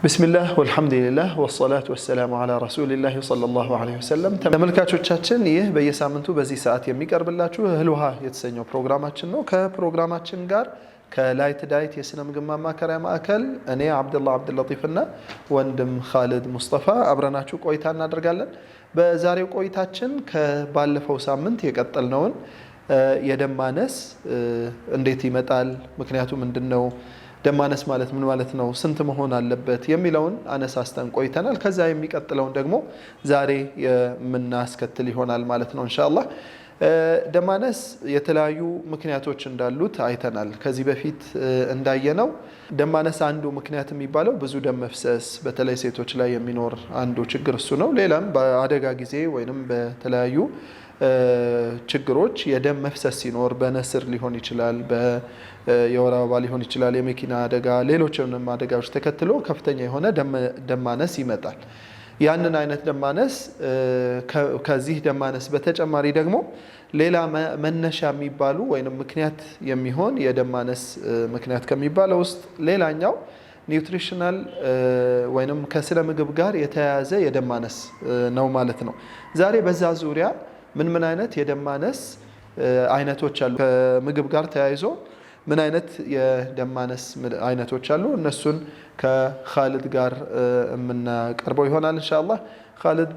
بسم الله والحمد لله والصلاة والسلام على رسول الله صلى الله عليه وسلم ተመልካቾቻችን ይህ በየሳምንቱ በዚህ ሰዓት የሚቀርብላችሁ እህል ውሃ የተሰኘው ፕሮግራማችን ነው። ከፕሮግራማችን ጋር ከላይት ዳይት የስነ ምግብ ማማከሪያ ማዕከል እኔ አብዱላህ አብዱልለጢፍና ወንድም ኻሊድ ሙስጠፋ አብረናችሁ ቆይታ እናደርጋለን። በዛሬው ቆይታችን ከባለፈው ሳምንት የቀጠልነውን የደም ማነስ እንዴት ይመጣል፣ ምክንያቱ ምንድነው፣ ደም ማነስ ማለት ምን ማለት ነው፣ ስንት መሆን አለበት የሚለውን አነሳስተን ቆይተናል። ከዛ የሚቀጥለውን ደግሞ ዛሬ የምናስከትል ይሆናል ማለት ነው ኢንሻአላህ። ደም ማነስ የተለያዩ ምክንያቶች እንዳሉት አይተናል። ከዚህ በፊት እንዳየነው ደም ማነስ አንዱ ምክንያት የሚባለው ብዙ ደም መፍሰስ በተለይ ሴቶች ላይ የሚኖር አንዱ ችግር እሱ ነው። ሌላም በአደጋ ጊዜ ወይንም በተለያዩ ችግሮች የደም መፍሰስ ሲኖር በነስር ሊሆን ይችላል፣ የወር አበባ ሊሆን ይችላል፣ የመኪና አደጋ፣ ሌሎችንም አደጋዎች ተከትሎ ከፍተኛ የሆነ ደም ማነስ ይመጣል። ያንን አይነት ደም ማነስ ከዚህ ደም ማነስ በተጨማሪ ደግሞ ሌላ መነሻ የሚባሉ ወይንም ምክንያት የሚሆን የደም ማነስ ምክንያት ከሚባለው ውስጥ ሌላኛው ኒውትሪሽናል ወይንም ከስነ ምግብ ጋር የተያያዘ የደም ማነስ ነው ማለት ነው። ዛሬ በዛ ዙሪያ ምን አይነት የደም ማነስ አይነቶች አሉ፣ ከምግብ ጋር ተያይዞ ምን አይነት የደም ማነስ አይነቶች አሉ፣ እነሱን ከኻሊድ ጋር የምናቀርበው ይሆናል ኢንሻአላህ። ኻሊድ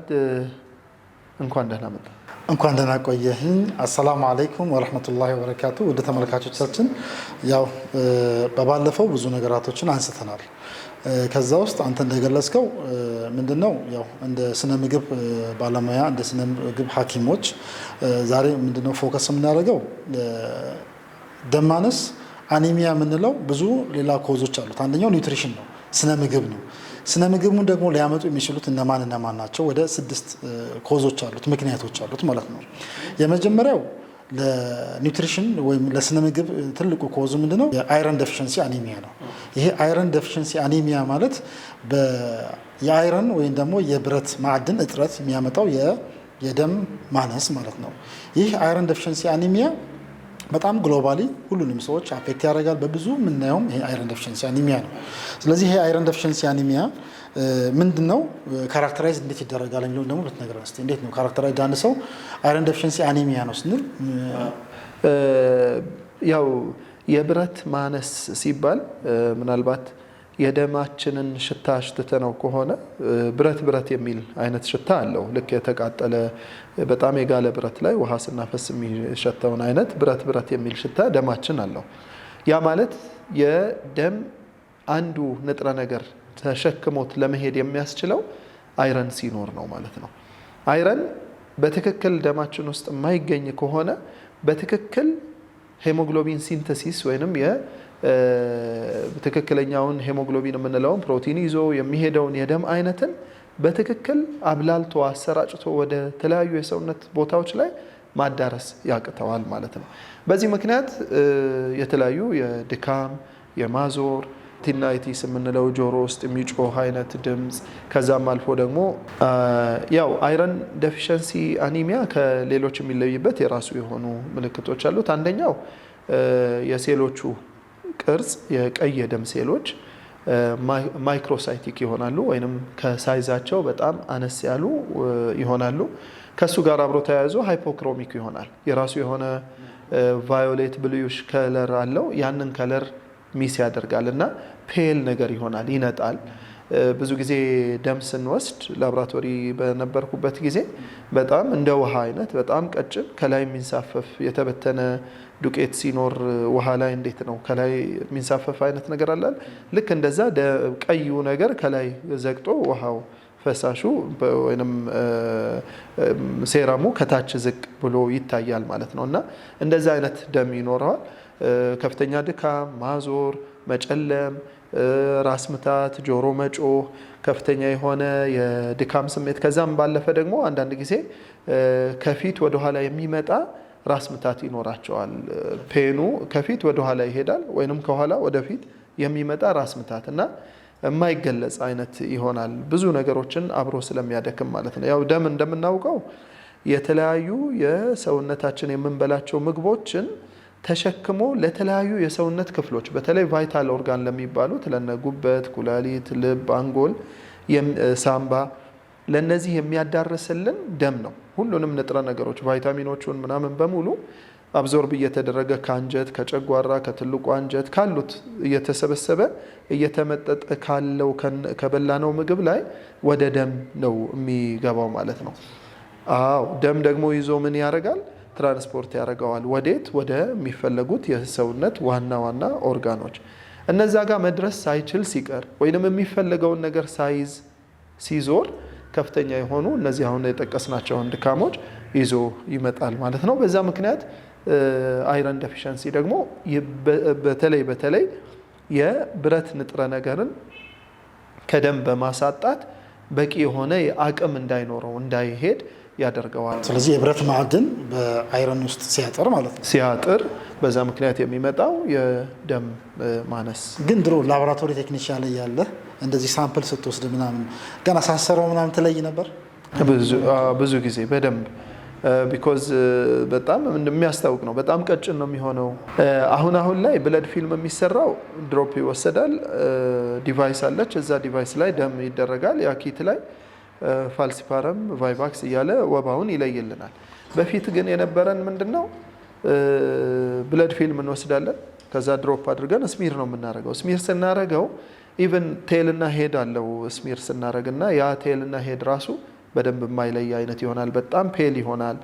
እንኳን ደህና መጣ። እንኳን ደህና ቆየህኝ። አሰላሙ አለይኩም ወራህመቱላሂ ወበረካቱ። ወደ ተመልካቾቻችን ያው በባለፈው ብዙ ነገራቶችን አንስተናል። ከዛ ውስጥ አንተ እንደገለጽከው ምንድነው ያው እንደ ስነ ምግብ ባለሙያ እንደ ስነ ምግብ ሐኪሞች ዛሬ ምንድነው ፎከስ የምናደርገው ደም ማነስ አኒሚያ የምንለው ብዙ ሌላ ኮዞች አሉት። አንደኛው ኒውትሪሽን ነው፣ ስነ ምግብ ነው። ስነ ምግቡን ደግሞ ሊያመጡ የሚችሉት እነማን ናቸው? ወደ 6 ኮዞች አሉት፣ ምክንያቶች አሉት ማለት ነው። የመጀመሪያው ለኒውትሪሽን ወይም ለስነ ምግብ ትልቁ ኮዙ ምንድነው? የአይረን ዴፊሽንሲ አኒሚያ ነው። ይሄ አይረን ዴፊሽንሲ አኒሚያ ማለት የአይረን ወይም ደግሞ የብረት ማዕድን እጥረት የሚያመጣው የደም ማነስ ማለት ነው። ይህ አይረን ዴፊሽንሲ አኒሚያ በጣም ግሎባሊ ሁሉንም ሰዎች አፌክት ያደርጋል። በብዙ የምናየውም ይሄ አይረን ዴፊሽንሲ አኒሚያ ነው። ስለዚህ ይሄ አይረን ዴፊሽንሲ አኒሚያ ምንድነው ካራክተራይዝ እንዴት ይደረጋል የሚለው ደግሞ ብትነግረን እስቲ። እንዴት ነው ካራክተራይዝ አንድ ሰው አይረን ዴፊሽንሲ አኒሚያ ነው ስንል? ያው የብረት ማነስ ሲባል ምናልባት የደማችንን ሽታ አሽትተነው ከሆነ ብረት የሚል አይነት ሽታ አለው። ልክ የተቃጠለ በጣም የጋለ ብረት ላይ ውሃ ስናፈስ የሚሸተውን አይነት ብረት የሚል ሽታ ደማችን አለው። ያ ማለት የደም አንዱ ንጥረ ነገር ተሸክሞት ለመሄድ የሚያስችለው አይረን ሲኖር ነው ማለት ነው። አይረን በትክክል ደማችን ውስጥ የማይገኝ ከሆነ በትክክል ሄሞግሎቢን ሲንተሲስ ወይንም ትክክለኛውን ሄሞግሎቢን የምንለውን ፕሮቲን ይዞ የሚሄደውን የደም አይነትን በትክክል አብላልቶ አሰራጭቶ ወደ ተለያዩ የሰውነት ቦታዎች ላይ ማዳረስ ያቅተዋል ማለት ነው። በዚህ ምክንያት የተለያዩ የድካም፣ የማዞር፣ ቲናይቲስ የምንለው ጆሮ ውስጥ የሚጮህ አይነት ድምፅ፣ ከዛም አልፎ ደግሞ ያው አይረን ዴፊሽንሲ አኒሚያ ከሌሎች የሚለይበት የራሱ የሆኑ ምልክቶች አሉት። አንደኛው የሴሎቹ ቅርጽ የቀይ የደም ሴሎች ማይክሮሳይቲክ ይሆናሉ ወይንም ከሳይዛቸው በጣም አነስ ያሉ ይሆናሉ። ከሱ ጋር አብሮ ተያይዞ ሃይፖክሮሚክ ይሆናል። የራሱ የሆነ ቫዮሌት ብሉይሽ ከለር አለው። ያንን ከለር ሚስ ያደርጋል እና ፔል ነገር ይሆናል፣ ይነጣል። ብዙ ጊዜ ደም ስንወስድ ላቦራቶሪ በነበርኩበት ጊዜ በጣም እንደ ውሃ አይነት በጣም ቀጭን ከላይ የሚንሳፈፍ የተበተነ ዱቄት ሲኖር ውሃ ላይ እንዴት ነው ከላይ የሚንሳፈፍ አይነት ነገር አላል። ልክ እንደዛ ቀዩ ነገር ከላይ ዘግጦ ውሃው ፈሳሹ ወይንም ሴራሙ ከታች ዝቅ ብሎ ይታያል ማለት ነው እና እንደዛ አይነት ደም ይኖረዋል። ከፍተኛ ድካም፣ ማዞር፣ መጨለም፣ ራስ ምታት፣ ጆሮ መጮህ፣ ከፍተኛ የሆነ የድካም ስሜት፣ ከዛም ባለፈ ደግሞ አንዳንድ ጊዜ ከፊት ወደ ኋላ የሚመጣ ራስ ምታት ይኖራቸዋል። ፔኑ ከፊት ወደ ኋላ ይሄዳል ወይንም ከኋላ ወደፊት የሚመጣ ራስ ምታት እና የማይገለጽ አይነት ይሆናል። ብዙ ነገሮችን አብሮ ስለሚያደክም ማለት ነው። ያው ደም እንደምናውቀው የተለያዩ የሰውነታችን የምንበላቸው ምግቦችን ተሸክሞ ለተለያዩ የሰውነት ክፍሎች በተለይ ቫይታል ኦርጋን ለሚባሉት ለነ ጉበት፣ ኩላሊት፣ ልብ፣ አንጎል፣ ሳምባ ለነዚህ የሚያዳርስልን ደም ነው። ሁሉንም ንጥረ ነገሮች ቫይታሚኖቹን ምናምን በሙሉ አብዞርብ እየተደረገ ከአንጀት፣ ከጨጓራ፣ ከትልቁ አንጀት ካሉት እየተሰበሰበ እየተመጠጠ ካለው ከበላነው ምግብ ላይ ወደ ደም ነው የሚገባው ማለት ነው። አዎ ደም ደግሞ ይዞ ምን ያደርጋል? ትራንስፖርት ያደርገዋል። ወዴት? ወደ የሚፈለጉት የሰውነት ዋና ዋና ኦርጋኖች። እነዛ ጋር መድረስ ሳይችል ሲቀር ወይንም የሚፈለገውን ነገር ሳይዝ ሲዞር ከፍተኛ የሆኑ እነዚህ አሁን የጠቀስናቸውን ድካሞች ይዞ ይመጣል ማለት ነው። በዛ ምክንያት አይረን ዴፊሸንሲ ደግሞ በተለይ የብረት ንጥረ ነገርን ከደም በማሳጣት በቂ የሆነ የአቅም እንዳይኖረው እንዳይሄድ ያደርገዋል። ስለዚህ የብረት ማዕድን በአይረን ውስጥ ሲያጥር ማለት ነው። ሲያጥር በዛ ምክንያት የሚመጣው የደም ማነስ። ግን ድሮ ላቦራቶሪ ቴክኒሽያን ላይ ያለ እንደዚህ ሳምፕል ስትወስድ ምናምን ገና ሳሰረው ምናምን ትለይ ነበር? ብዙ ጊዜ በደንብ ቢኮዝ በጣም የሚያስታውቅ ነው። በጣም ቀጭን ነው የሚሆነው። አሁን ላይ ብለድ ፊልም የሚሰራው ድሮፕ ይወሰዳል። ዲቫይስ አለች። እዛ ዲቫይስ ላይ ደም ይደረጋል። ያ ኪት ላይ ፋልሲፓረም፣ ቫይቫክስ እያለ ወባውን ይለይልናል። በፊት ግን የነበረን ምንድነው? ብለድ ፊልም እንወስዳለን። ከዛ ድሮፕ አድርገን ስሚር ነው የምናደርገው። ስሚር ስናደርገው ኢቨን ቴልና ሄድ አለው። ስሚር ስናደርግና ያ ቴልና ሄድ ራሱ በደንብ የማይለይ አይነት ይሆናል። በጣም ፔል ይሆናል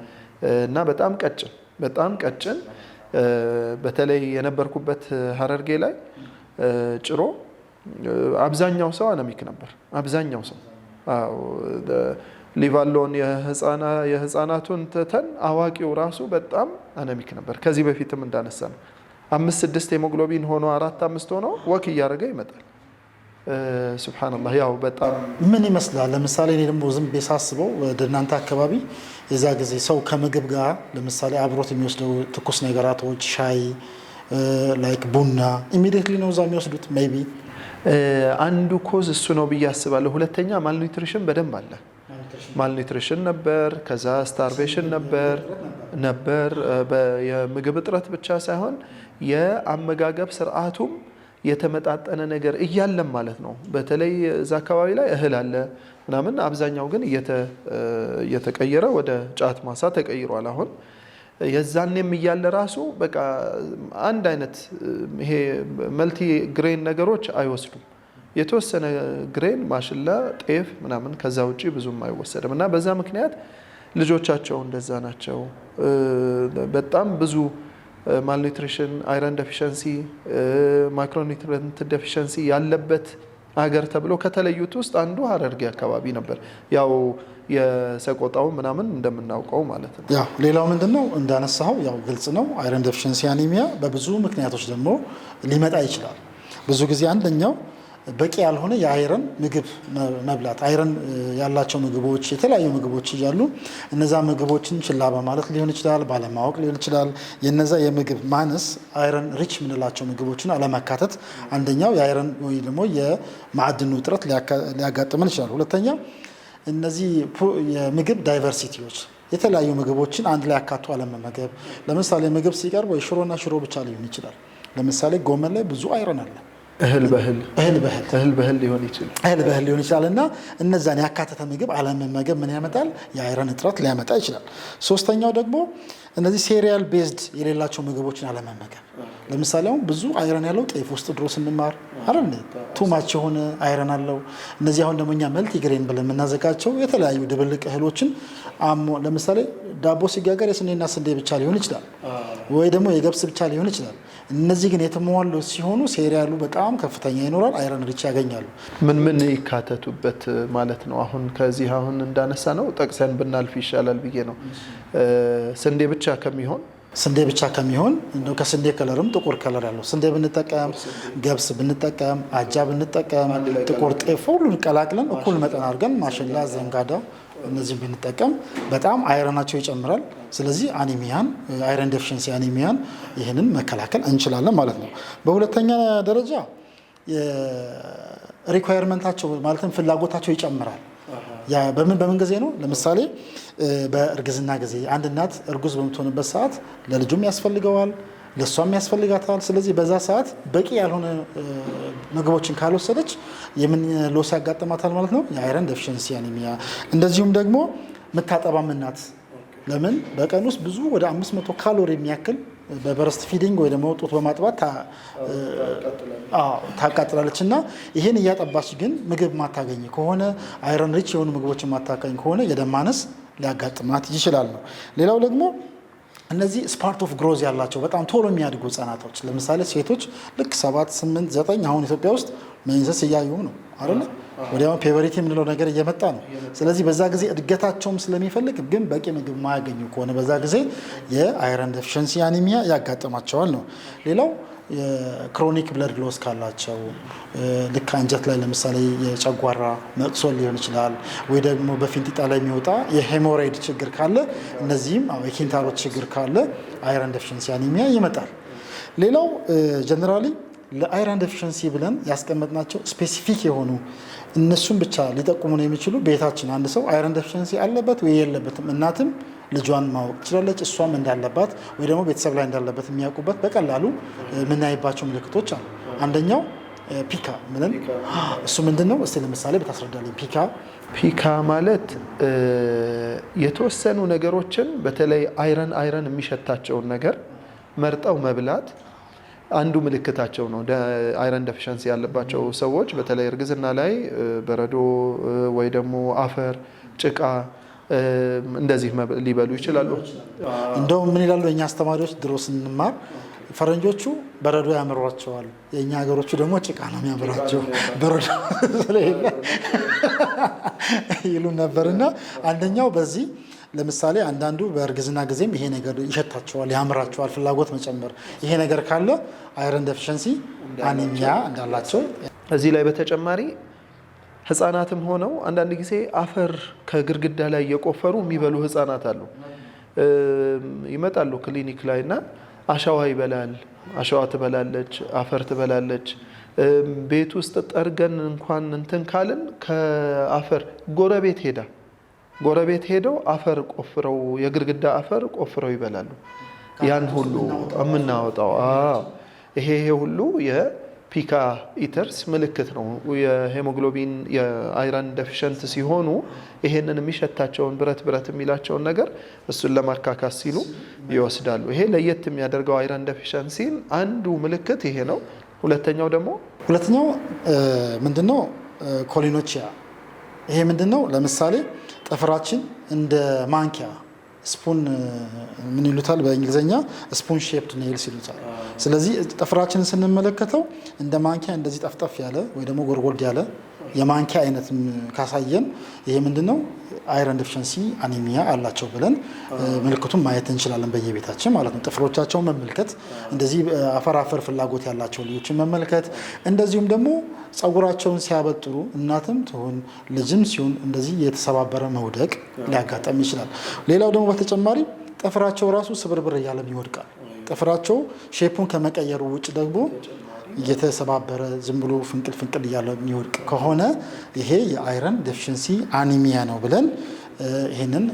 እና በጣም ቀጭን በተለይ የነበርኩበት ሀረርጌ ላይ ጭሮ አብዛኛው ሰው አነሚክ ነበር። አብዛኛው ሰው ሊቫሎን የህፃናቱን ትተን አዋቂው ራሱ በጣም አነሚክ ነበር። ከዚህ በፊትም እንዳነሳ ነው 5-6 ሄሞግሎቢን ሆኖ 4-5 ሆኖ ወክ እያደረገ ይመጣል። ሱብሃንአላህ። ያው በጣም ምን ይመስላል? ለምሳሌ እኔ ደግሞ ዝም ብዬ ሳስበው ወደ እናንተ አካባቢ የዛ ጊዜ ሰው ከምግብ ጋር ለምሳሌ አብሮት የሚወስደው ትኩስ ነገራቶች ሻይ፣ ላይክ ቡና ኢሚዲየትሊ ነው እዛ የሚወስዱት። ሜይ ቢ አንዱ ኮዝ እሱ ነው ብዬ አስባለሁ። ሁለተኛ ማልኒትሪሽን በደንብ አለ። ማልኒትሪሽን ነበር፣ ከዛ ስታርቬሽን ነበር። የምግብ እጥረት ብቻ ሳይሆን የአመጋገብ ስርዓቱም የተመጣጠነ ነገር እያለም ማለት ነው። በተለይ እዛ አካባቢ ላይ እህል አለ ምናምን፣ አብዛኛው ግን እየተቀየረ ወደ ጫት ማሳ ተቀይሯል። አሁን የዛኔም እያለ ራሱ በቃ አንድ አይነት ይሄ መልቲ ግሬን ነገሮች አይወስዱም። የተወሰነ ግሬን ማሽላ፣ ጤፍ ምናምን፣ ከዛ ውጪ ብዙም አይወሰድም እና በዛ ምክንያት ልጆቻቸው እንደዛ ናቸው። በጣም ብዙ ማልኒትሪሽን፣ አይረን ዴፊሸንሲ፣ ማይክሮኒትሪየንት ዴፊሸንሲ ያለበት ሀገር ተብሎ ከተለዩት ውስጥ አንዱ ሀረርጌ አካባቢ ነበር። ያው የሰቆጣው ምናምን እንደምናውቀው ማለት ነው። ያው ሌላው ምንድነው እንዳነሳው ያው ግልጽ ነው። አይረን ዴፊሸንሲ አኒሚያ በብዙ ምክንያቶች ደግሞ ሊመጣ ይችላል። ብዙ ጊዜ አንደኛው በቂ ያልሆነ የአይረን ምግብ መብላት፣ አይረን ያላቸው ምግቦች የተለያዩ ምግቦች እያሉ እነዛ ምግቦችን ችላ በማለት ሊሆን ይችላል፣ ባለማወቅ ሊሆን ይችላል። የነዛ የምግብ ማነስ አይረን ሪች የምንላቸው ምግቦችን አለማካተት አንደኛው የአይረን ወይ ደግሞ የማዕድን ውጥረት ሊያጋጥመን ይችላል። ሁለተኛ እነዚህ የምግብ ዳይቨርሲቲዎች የተለያዩ ምግቦችን አንድ ላይ አካቶ አለመመገብ። ለምሳሌ ምግብ ሲቀርብ ወይ ሽሮና ሽሮ ብቻ ሊሆን ይችላል። ለምሳሌ ጎመን ላይ ብዙ አይረን አለ። እህል በህል ሊሆን ይችላል እና እነዛን ያካተተ ምግብ አለመመገብ ምን ያመጣል? የአይረን እጥረት ሊያመጣ ይችላል። ሶስተኛው ደግሞ እነዚህ ሴሪያል ቤዝድ የሌላቸው ምግቦችን አለመመገብ። ለምሳሌ አሁን ብዙ አይረን ያለው ጤፍ ውስጥ ድሮ ስንማር አይደል ቱማች የሆነ አይረን አለው። እነዚህ አሁን ደግሞ እኛ መልቲ ግሬን ብለን የምናዘጋቸው የተለያዩ ድብልቅ እህሎችን ለምሳሌ ዳቦ ሲጋገር የስንዴና ስንዴ ብቻ ሊሆን ይችላል ወይ ደግሞ የገብስ ብቻ ሊሆን ይችላል። እነዚህ ግን የተሟሉ ሲሆኑ ሴሪያሉ በጣም ከፍተኛ ይኖራል፣ አይረን ሪች ያገኛሉ። ምን ይካተቱበት ማለት ነው? ከዚህ እንዳነሳ ነው ጠቅሰን ብናልፍ ይሻላል ብዬ ነው። ስንዴ ብቻ ከሚሆን እንደው ከስንዴ ከለርም ጥቁር ከለር ያለው ስንዴ ብንጠቀም፣ ገብስ ብንጠቀም፣ አጃ ብንጠቀም፣ ጥቁር ጤፍ ሁሉን ቀላቅለን እኩል መጠን አድርገን ማሽላ፣ ዘንጋዳ እነዚህ ብንጠቀም በጣም አይረናቸው ይጨምራል። ስለዚህ አኒሚያን አይረን ዴፊሸንሲ አኒሚያን ይህንን መከላከል እንችላለን ማለት ነው። በሁለተኛ ደረጃ ሪኳየርመንታቸው ማለትም ፍላጎታቸው ይጨምራል። በምን ጊዜ ነው? ለምሳሌ በእርግዝና ጊዜ አንድ እናት እርጉዝ በምትሆንበት ሰዓት ለልጁም ያስፈልገዋል፣ ለሷም ያስፈልጋታል። ስለዚህ በዛ ሰዓት በቂ ያልሆነ ምግቦችን ካልወሰደች የምን ሎስ ያጋጥማታል ማለት ነው? የአይረን ዴፊሽንሲ አኒሚያ። እንደዚሁም ደግሞ የምታጠባም እናት ለምን በቀን ውስጥ ብዙ ወደ 500 ካሎሪ የሚያክል በብረስት ፊዲንግ ወይ ደግሞ ጡት በማጥባት ታቃጥላለች እና ይህን እያጠባች ግን ምግብ ማታገኝ ከሆነ አይረን ሪች የሆኑ ምግቦችን ማታገኝ ከሆነ የደም ማነስ ሊያጋጥማት ይችላል ነው። ሌላው ደግሞ እነዚህ ስፓርት ኦፍ ግሮዝ ያላቸው በጣም ቶሎ የሚያድጉ ህጻናቶች ለምሳሌ ሴቶች ልክ 7 8 9 አሁን ኢትዮጵያ ውስጥ ሜንሰስ እያዩ ነው አይደል? ወዲያው ፔቨሪቲ የምንለው ነገር እየመጣ ነው። ስለዚህ በዛ ጊዜ እድገታቸውም ስለሚፈልግ ግን በቂ ምግብ ማያገኙ ከሆነ በዛ ጊዜ የአይረን ዴፊሽንሲ አኒሚያ ያጋጥማቸዋል ነው። ሌላው የክሮኒክ ብለድ ሎስ ካላቸው ልክ አንጀት ላይ ለምሳሌ የጨጓራ መቅሶል ሊሆን ይችላል፣ ወይ ደግሞ በፊንጢጣ ላይ የሚወጣ የሄሞራይድ ችግር ካለ እነዚህም የኪንታሮት ችግር ካለ አይረን ዴፊሽንሲ አኒሚያ ይመጣል። ሌላው ጀነራሊ ለአይረን ዴፊሽንሲ ብለን ያስቀመጥናቸው ስፔሲፊክ የሆኑ እነሱም ብቻ ሊጠቁሙ ነው የሚችሉ ቤታችን አንድ ሰው አይረን ዴፊሽንሲ አለበት ወይ የለበትም እናትም ልጇን ማወቅ ትችላለች። እሷም እንዳለባት ወይ ደግሞ ቤተሰብ ላይ እንዳለበት የሚያውቁበት በቀላሉ የምናይባቸው ምልክቶች አሉ። አንደኛው ፒካ ምንም እሱ ምንድን ነው? እስቲ ለምሳሌ ብታስረዳልኝ። ፒካ ማለት የተወሰኑ ነገሮችን በተለይ አይረን የሚሸታቸውን ነገር መርጠው መብላት አንዱ ምልክታቸው ነው። አይረን ዴፊሽንሲ ያለባቸው ሰዎች በተለይ እርግዝና ላይ በረዶ ወይ ደግሞ አፈር፣ ጭቃ እንደዚህ ሊበሉ ይችላሉ። እንደውም ምን ይላሉ የኛ አስተማሪዎች ድሮ ስንማር ፈረንጆቹ በረዶ ያምሯቸዋል፣ የኛ ሀገሮቹ ደግሞ ጭቃ ነው የሚያምራቸው በረዶ ስለሌለ ይሉ ነበርና አንደኛው በዚህ ለምሳሌ አንዳንዱ በእርግዝና ጊዜም ይሄ ነገር ይሸታቸዋል፣ ያምራቸዋል፣ ፍላጎት መጨመር ይሄ ነገር ካለ አይረን ዴፊሽንሲ አኒሚያ እንዳላቸው። እዚህ ላይ በተጨማሪ ህፃናትም ሆነው አንዳንድ ጊዜ አፈር ከግድግዳ ላይ እየቆፈሩ የሚበሉ ህፃናት አሉ። ይመጣሉ ክሊኒክ ላይ እና አሸዋ ይበላል፣ አሸዋ ትበላለች፣ አፈር ትበላለች። ቤት ውስጥ ጠርገን እንኳን እንትን ካልን ከአፈር ጎረቤት ሄደው አፈር ቆፍረው የግድግዳ አፈር ቆፍረው ይበላሉ። ያን ሁሉ የምናወጣው ይሄ ሁሉ የፒካ ኢተርስ ምልክት ነው። የሄሞግሎቢን የአይረን ዴፊሽንት ሲሆኑ ይሄንን የሚሸታቸውን ብረት የሚላቸውን ነገር እሱን ለማካካስ ሲሉ ይወስዳሉ። ይሄ ለየት የሚያደርገው አይረን ዴፊሽንሲን አንዱ ምልክት ይሄ ነው። ሁለተኛው ምንድነው? ኮሊኖቺያ። ይሄ ምንድነው? ለምሳሌ ጥፍራችን እንደ ማንኪያ ስፑን ምን ይሉታል በእንግሊዝኛ ስፑን ሼፕድ ኔልስ ይሉታል። ስለዚህ ጥፍራችንን ስንመለከተው እንደ ማንኪያ እንደዚህ ጠፍጠፍ ያለ ወይ ደግሞ ጎርጎድ ያለ የማንኪያ አይነት ካሳየን ይሄ ምንድነው? አይረን ዴፊሽንሲ አኒሚያ አላቸው ብለን ምልክቱን ማየት እንችላለን በየቤታችን ማለት ነው። ጥፍሮቻቸውን መመልከት፣ እንደዚህ አፈር ፍላጎት ያላቸው ልጆችን መመልከት፣ እንደዚሁም ደግሞ ጸጉራቸውን ሲያበጥሩ እናትም ትሁን ልጅም ሲሆን እንደዚህ የተሰባበረ መውደቅ ሊያጋጠም ይችላል። ሌላው ደግሞ በተጨማሪ ጥፍራቸው ራሱ ስብርብር እያለም ይወድቃል። ጥፍራቸው ሼፑን ከመቀየሩ ውጭ ደግሞ እየተሰባበረ ዝም ብሎ ፍንቅል እያለ የሚወድቅ ከሆነ ይሄ የአይረን ዴፊሽንሲ አኒሚያ ነው ብለን ይሄንን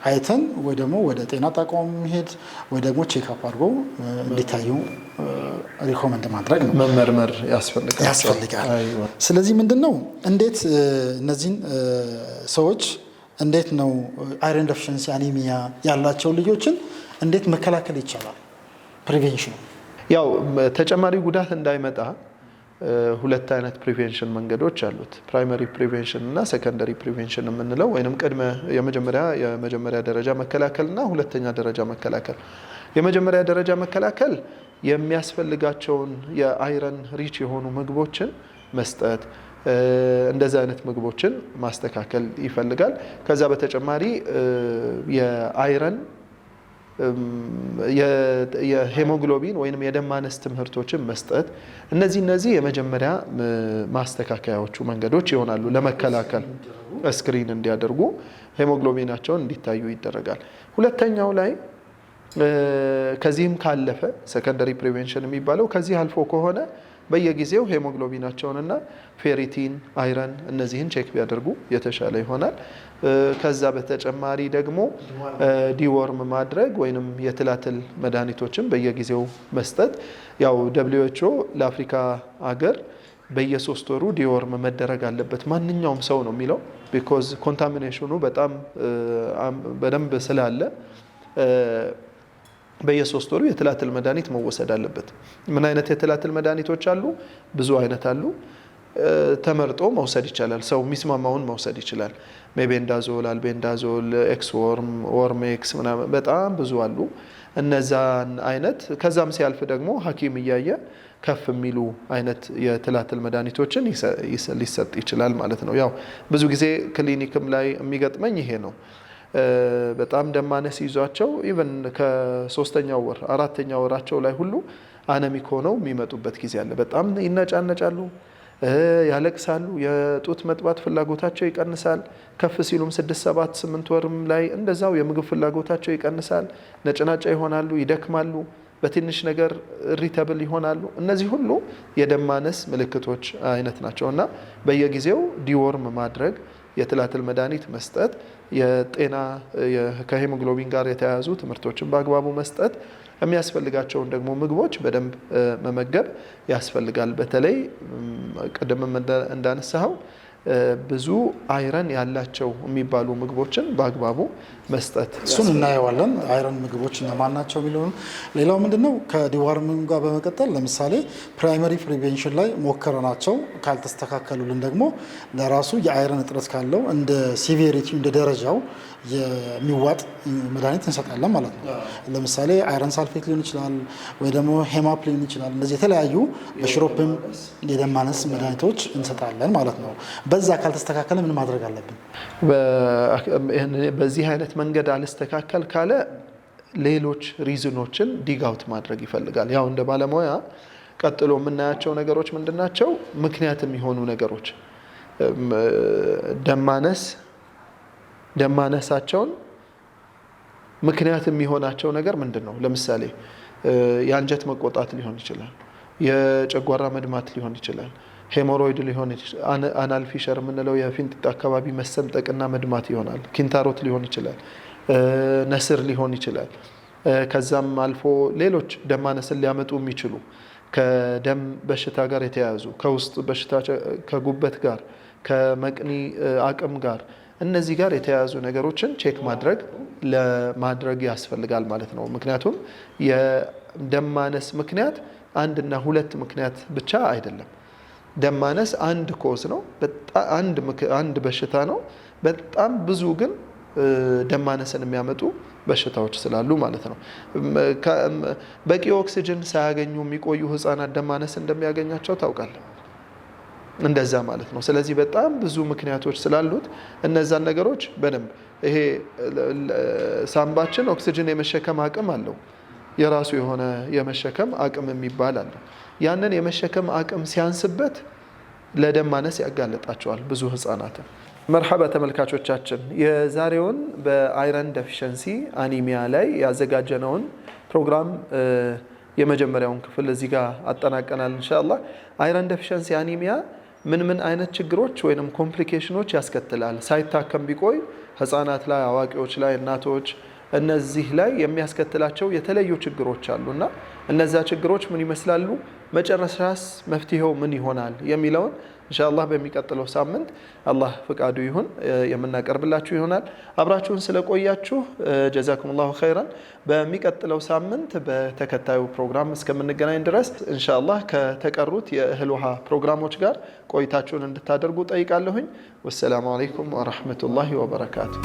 አይተን ወይ ደግሞ ወደ ጤና ተቋም መሄድ ወይ ደግሞ ቼክአፕ አድርጎ እንዲታዩ ሪኮመንድ ማድረግ ነው። መመርመር ያስፈልጋል። ስለዚህ ምንድነው እንዴት እነዚህን ሰዎች እንዴት ነው አይረን ዴፊሽንሲ አኒሚያ ያላቸው ልጆችን እንዴት መከላከል ይቻላል? ፕሪቬንሽን ያው ተጨማሪ ጉዳት እንዳይመጣ ሁለት አይነት ፕሪቬንሽን መንገዶች አሉት። ፕራይመሪ ፕሪቬንሽን እና ሰከንደሪ ፕሪቬንሽን የምንለው ወይንም ቅድመ የመጀመሪያ ደረጃ መከላከልና ሁለተኛ ደረጃ መከላከል። የመጀመሪያ ደረጃ መከላከል የሚያስፈልጋቸውን የአይረን ሪች የሆኑ ምግቦችን መስጠት፣ እንደዚህ አይነት ምግቦችን ማስተካከል ይፈልጋል። ከዛ በተጨማሪ የአይረን የሄሞግሎቢን ወይንም የደም ማነስ ትምህርቶችን መስጠት፣ እነዚህ የመጀመሪያ ማስተካከያዎቹ መንገዶች ይሆናሉ። ለመከላከል ስክሪን እንዲያደርጉ ሄሞግሎቢናቸውን እንዲታዩ ይደረጋል። ሁለተኛው ላይ ከዚህም ካለፈ ሰከንደሪ ፕሪቬንሽን የሚባለው ከዚህ አልፎ ከሆነ በየጊዜው ሄሞግሎቢናቸውንና ፌሪቲን፣ አይረን እነዚህን ቼክ ቢያደርጉ የተሻለ ይሆናል። ከዛ በተጨማሪ ደግሞ ዲዎርም ማድረግ ወይንም የትላትል መድኃኒቶችን በየጊዜው መስጠት። ያው WHO ለአፍሪካ ሀገር በየ3 ወሩ ዲዎርም መደረግ አለበት ማንኛውም ሰው ነው የሚለው። ቢኮዝ ኮንታሚኔሽኑ በጣም በደንብ ስላለ በየ3 ወሩ የትላትል መድኃኒት መወሰድ አለበት። ምን አይነት የትላትል መድኃኒቶች አሉ? ብዙ አይነት አሉ። ተመርጦ መውሰድ ይቻላል። ሰው የሚስማማውን መውሰድ ይችላል። ሜቤንዳዞል፣ አልቤንዳዞል፣ ኤክስዎርም፣ ዎርሜክስ ምናምን በጣም ብዙ አሉ። እነዛን አይነት ከዛም ሲያልፍ ደግሞ ሐኪም እያየ ከፍ የሚሉ አይነት የትላትል መድኃኒቶችን ሊሰጥ ይችላል ማለት ነው። ያው ብዙ ጊዜ ክሊኒክም ላይ የሚገጥመኝ ይሄ ነው። በጣም ደም ማነስ ይዟቸው ኢቨን ከ3ኛው ወር 4ኛው ወራቸው ላይ ሁሉ አነሚክ ሆነው የሚመጡበት ጊዜ አለ። በጣም ይነጫነጫሉ፣ ያለቅሳሉ፣ የጡት መጥባት ፍላጎታቸው ይቀንሳል። ከፍ ሲሉም 6፣ 7፣ 8 ወርም ላይ እንደዛው የምግብ ፍላጎታቸው ይቀንሳል፣ ነጭናጫ ይሆናሉ፣ ይደክማሉ፣ በትንሽ ነገር ኢሪተብል ይሆናሉ። እነዚህ ሁሉ የደም ማነስ ምልክቶች አይነት ናቸው እና በየጊዜው ዲዎርም ማድረግ፣ የትላትል መድኃኒት መስጠት፣ የጤና ከሄሞግሎቢን ጋር የተያያዙ ትምህርቶችን በአግባቡ መስጠት፣ የሚያስፈልጋቸውን ደግሞ ምግቦች በደንብ መመገብ ያስፈልጋል። በተለይ ቅድምም እንዳነሳኸው ብዙ አይረን ያላቸው የሚባሉ ምግቦችን በአግባቡ መስጠት እሱን እናየዋለን። አይረን ምግቦች እነማን ናቸው የሚለውን። ሌላው ምንድነው ከዲዎርሚንግ ጋር በመቀጠል ለምሳሌ ፕራይመሪ ፕሪቬንሽን ላይ ሞከረናቸው ካልተስተካከሉልን ደግሞ ለራሱ የአይረን እጥረት ካለው እንደ ሲቪሪቲ እንደ ደረጃው የሚዋጥ መድኃኒት እንሰጣለን ማለት ነው። ለምሳሌ አይረን ሳልፌት ሊሆን ይችላል ወይ ደግሞ ሄማፕ ሊሆን ይችላል። እንደዚህ የተለያዩ በሽሮፕም የደም ማነስ መድኃኒቶች እንሰጣለን ማለት ነው። በዛ ካልተስተካከለ ምን ማድረግ አለብን? በዚህ አይነት መንገድ አልስተካከል ካለ ሌሎች ሪዝኖችን ዲጋውት ማድረግ ይፈልጋል። ያው እንደ ባለሙያ ቀጥሎ የምናያቸው ነገሮች ምንድናቸው? ምክንያት የሚሆኑ ነገሮች ደም ማነሳቸውን ምክንያት የሚሆናቸው ነገር ምንድን ነው? ለምሳሌ የአንጀት መቆጣት ሊሆን ይችላል፣ የጨጓራ መድማት ሊሆን ይችላል፣ ሄሞሮይድ ሊሆን ይችላል፣ አናል ፊሸር የምንለው የፊንጢጣ አካባቢ መሰንጠቅና መድማት ይሆናል፣ ኪንታሮት ሊሆን ይችላል፣ ነስር ሊሆን ይችላል። ከዛም አልፎ ሌሎች ደም ማነስን ሊያመጡ የሚችሉ ከደም በሽታ ጋር የተያያዙ ከውስጥ በሽታ ከጉበት ጋር ከመቅኒ አቅም ጋር እነዚህ ጋር የተያያዙ ነገሮችን ቼክ ለማድረግ ያስፈልጋል ማለት ነው። ምክንያቱም የደም ማነስ ምክንያት 1 እና 2 ምክንያት ብቻ አይደለም። ደም ማነስ አንድ ኮዝ ነው፣ አንድ በሽታ ነው። በጣም ብዙ ግን ደም ማነስን የሚያመጡ በሽታዎች ስላሉ ማለት ነው። በቂ ኦክሲጅን ሳያገኙ የሚቆዩ ህፃናት ደም ማነስ እንደሚያገኛቸው ታውቃለህ። እንደዛ ማለት ነው። ስለዚህ በጣም ብዙ ምክንያቶች ስላሉት እነዛን ነገሮች በደንብ ይሄ ሳምባችን ኦክሲጅን የመሸከም አቅም አለው። የራሱ የሆነ የመሸከም አቅም የሚባል አለው። ያንን የመሸከም አቅም ሲያንስበት ለደም ማነስ ያጋለጣቸዋል ብዙ ህፃናትን። መርሐባ ተመልካቾቻችን፣ የዛሬውን በአይረን ዴፊሸንሲ አኒሚያ ላይ ያዘጋጀነውን ፕሮግራም የመጀመሪያውን ክፍል እዚህ ጋር አጠናቀናል። ኢንሻአላህ አይረን ዴፊሸንሲ አኒሚያ ምን አይነት ችግሮች ወይንም ኮምፕሊኬሽኖች ያስከትላል፣ ሳይታከም ቢቆይ ህፃናት ላይ፣ አዋቂዎች ላይ፣ እናቶች እነዚህ ላይ የሚያስከትላቸው የተለያዩ ችግሮች አሉና እነዛ ችግሮች ምን ይመስላሉ፣ መጨረሻስ መፍትሄው ምን ይሆናል የሚለውን ኢንሻአላህ በሚቀጥለው ሳምንት አላህ ፍቃዱ ይሁን የምናቀርብላችሁ ይሆናል። አብራችሁን ስለቆያችሁ ጀዛኩሙላሁ ኸይራን። በሚቀጥለው ሳምንት በተከታዩ ፕሮግራም እስከምንገናኝ ድረስ ኢንሻአላህ ከተቀሩት የእህል ውሃ ፕሮግራሞች ጋር ቆይታችሁን እንድታደርጉ ጠይቃለሁኝ። ወሰላሙ አለይኩም ወራህመቱላሂ ወበረካቱ።